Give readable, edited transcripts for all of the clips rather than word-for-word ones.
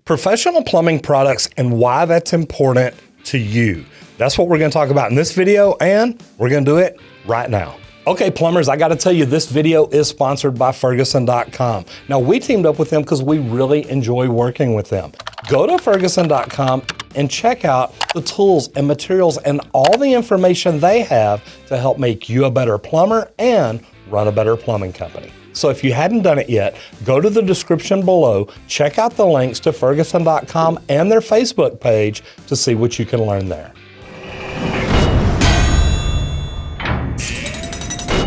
Professional plumbing products and why that's important to you. That's what we're going to talk about in this video, and we're going to do it right now. Okay, plumbers, I got to tell you, this video is sponsored by Ferguson.com. Now, we teamed up with them because we really enjoy working with them. Go to Ferguson.com and check out the tools and materials and all the information they have to help make you a better plumber and run a better plumbing company. So if you hadn't done it yet, go to the description below, check out the links to Ferguson.com and their Facebook page to see what you can learn there.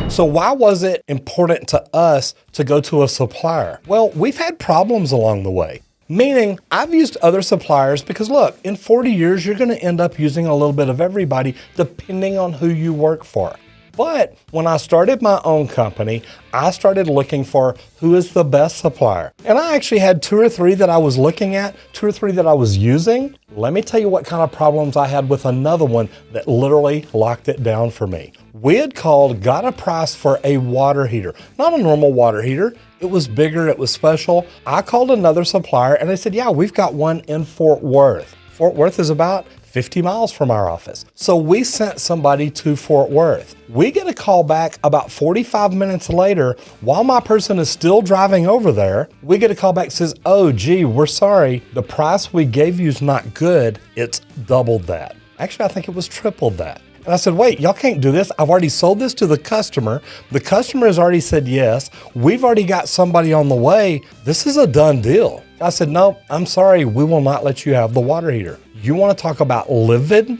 So why was it important to us to go to a supplier? Well, we've had problems along the way. Meaning, I've used other suppliers because look, in 40 years, you're gonna end up using a little bit of everybody depending on who you work for. But when I started my own company, I started looking for who is the best supplier. And I actually had 2 or 3 that I was looking at, 2 or 3 that I was using. Let me tell you what kind of problems I had with another one that literally locked it down for me. We had called, got a price for a water heater, not a normal water heater. It was bigger, it was special. I called another supplier and they said, yeah, we've got one in Fort Worth. Fort Worth is about 50 miles from our office. So we sent somebody to Fort Worth. We get a call back about 45 minutes later while my person is still driving over there. We get a call back that says, oh, gee, we're sorry. The price we gave you is not good. It's doubled that. Actually, I think it was tripled that. And I said, wait, y'all can't do this. I've already sold this to the customer. The customer has already said yes. We've already got somebody on the way. This is a done deal. I said, no, I'm sorry. We will not let you have the water heater. You want to talk about livid?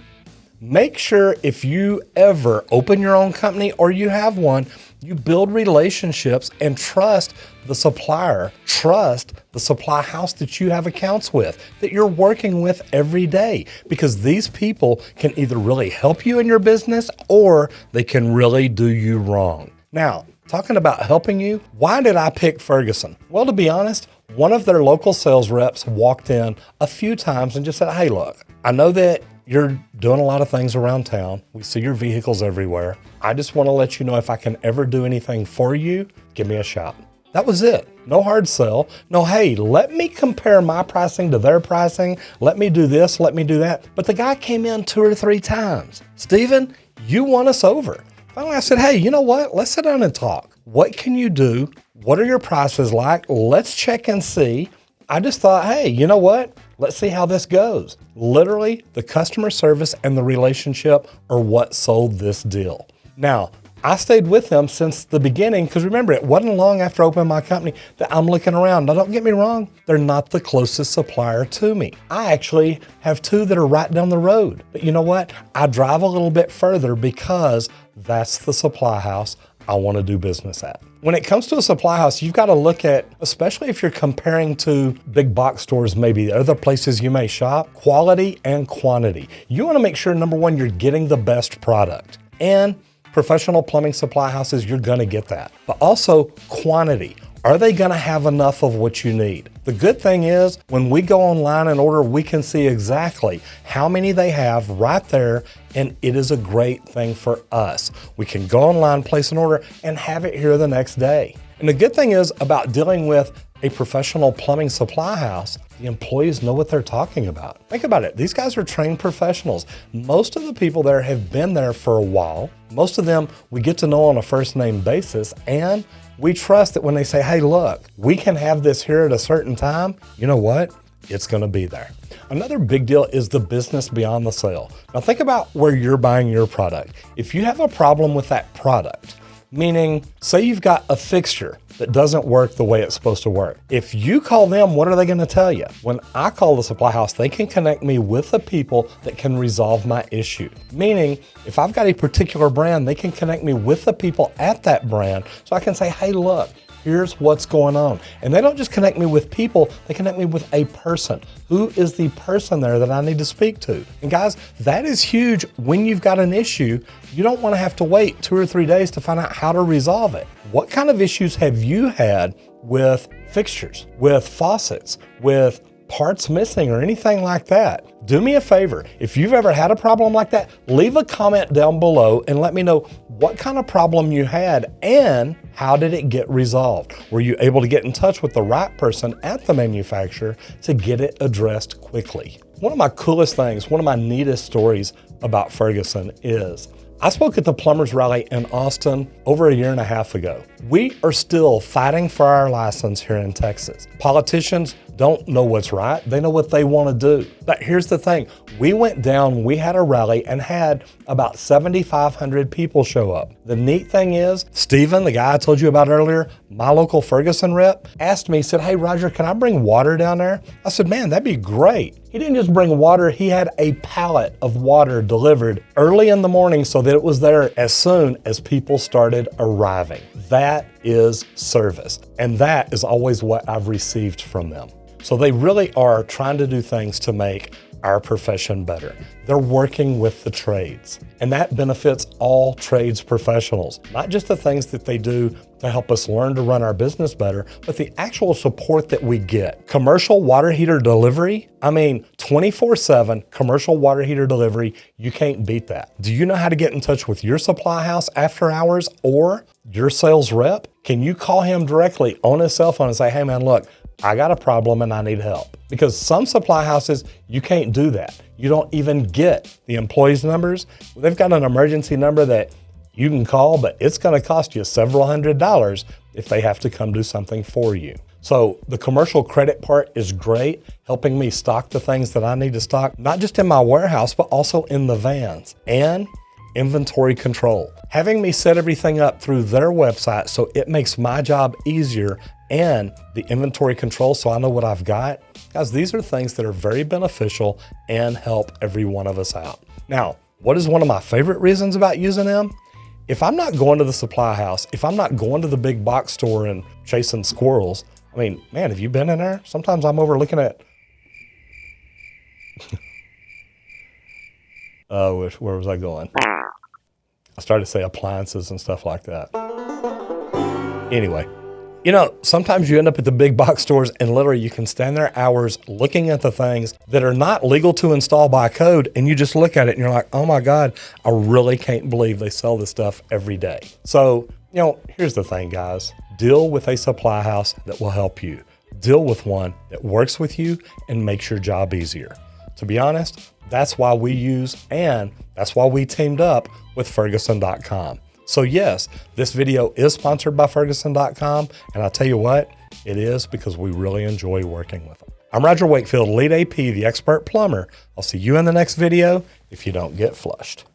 Make sure if you ever open your own company or you have one, you build relationships and trust the supplier, trust the supply house that you have accounts with, that you're working with every day, because these people can either really help you in your business or they can really do you wrong. Now, talking about helping you, why did I pick Ferguson? Well, to be honest, one of their local sales reps walked in a few times and just said, hey, look, I know that you're doing a lot of things around town. We see your vehicles everywhere. I just want to let you know if I can ever do anything for you, give me a shout. That was it. No hard sell. No, hey, let me compare my pricing to their pricing. Let me do this, let me do that. But the guy came in 2 or 3 times. Steven, you won us over. Finally, I said, hey, you know what? Let's sit down and talk. What can you do? What are your prices like? Let's check and see. I just thought, hey, you know what? Let's see how this goes. Literally, the customer service and the relationship are what sold this deal. Now, I stayed with them since the beginning because remember, it wasn't long after I opened my company that I'm looking around. Now, don't get me wrong. They're not the closest supplier to me. I actually have 2 that are right down the road. But you know what? I drive a little bit further because that's the supply house I want to do business at. When it comes to a supply house, you've got to look at, especially if you're comparing to big box stores, maybe other places you may shop, quality and quantity. You want to make sure, number one, you're getting the best product. And professional plumbing supply houses, you're going to get that. But also quantity. Are they going to have enough of what you need? The good thing is when we go online and order, we can see exactly how many they have right there, and it is a great thing for us. We can go online, place an order, and have it here the next day. And the good thing is about dealing with a professional plumbing supply house, the employees know what they're talking about. Think about it. These guys are trained professionals. Most of the people there have been there for a while. Most of them we get to know on a first name basis, and we trust that when they say, hey, look, we can have this here at a certain time, you know what? It's going to be there. Another big deal is the business beyond the sale. Now think about where you're buying your product. If you have a problem with that product, meaning say you've got a fixture that doesn't work the way it's supposed to work. If you call them, what are they going to tell you? When I call the supply house, they can connect me with the people that can resolve my issue. Meaning, if I've got a particular brand, they can connect me with the people at that brand so I can say, hey, look, here's what's going on. And they don't just connect me with people, they connect me with a person. Who is the person there that I need to speak to? And guys, that is huge when you've got an issue. You don't want to have to wait 2 or 3 days to find out how to resolve it. What kind of issues have you had with fixtures, with faucets, with parts missing or anything like that, do me a favor. If you've ever had a problem like that, leave a comment down below and let me know what kind of problem you had and how did it get resolved? Were you able to get in touch with the right person at the manufacturer to get it addressed quickly? One of my coolest things, one of my neatest stories about Ferguson is I spoke at the Plumbers Rally in Austin over 1.5 years ago. We are still fighting for our license here in Texas. Politicians don't know what's right. They know what they want to do. But here's the thing. We went down, we had a rally and had about 7,500 people show up. The neat thing is, Steven, the guy I told you about earlier, my local Ferguson rep, asked me, he said, hey, Roger, can I bring water down there? I said, man, that'd be great. He didn't just bring water, he had a pallet of water delivered early in the morning so that it was there as soon as people started arriving. That is service. And that is always what I've received from them. So they really are trying to do things to make our profession better. They're working with the trades, and that benefits all trades professionals, not just the things that they do to help us learn to run our business better, but the actual support that we get. Commercial water heater delivery, 24/7 commercial water heater delivery, you can't beat that. Do you know how to get in touch with your supply house after hours or your sales rep? Can you call him directly on his cell phone and say, hey man, look, I got a problem and I need help? Because some supply houses, you can't do that. You don't even get the employees' numbers. They've got an emergency number that you can call, but it's gonna cost you several $100s if they have to come do something for you. So the commercial credit part is great, helping me stock the things that I need to stock, not just in my warehouse, but also in the vans. And inventory control, having me set everything up through their website so it makes my job easier, and the inventory control so I know what I've got. Guys, these are things that are very beneficial and help every one of us out. Now, what is one of my favorite reasons about using them? If I'm not going to the supply house, if I'm not going to the big box store and chasing squirrels, man, have you been in there? Sometimes I'm over looking at, where was I going? I started to say appliances and stuff like that. Anyway, sometimes you end up at the big box stores and literally you can stand there hours looking at the things that are not legal to install by code, and you just look at it and you're like, oh my God, I really can't believe they sell this stuff every day. So, here's the thing, guys. Deal with a supply house that will help you. Deal with one that works with you and makes your job easier. To be honest, that's why we use and that's why we teamed up with Ferguson.com. So yes, this video is sponsored by Ferguson.com, and I'll tell you what, it is because we really enjoy working with them. I'm Roger Wakefield, Lead AP, the expert plumber. I'll see you in the next video if you don't get flushed.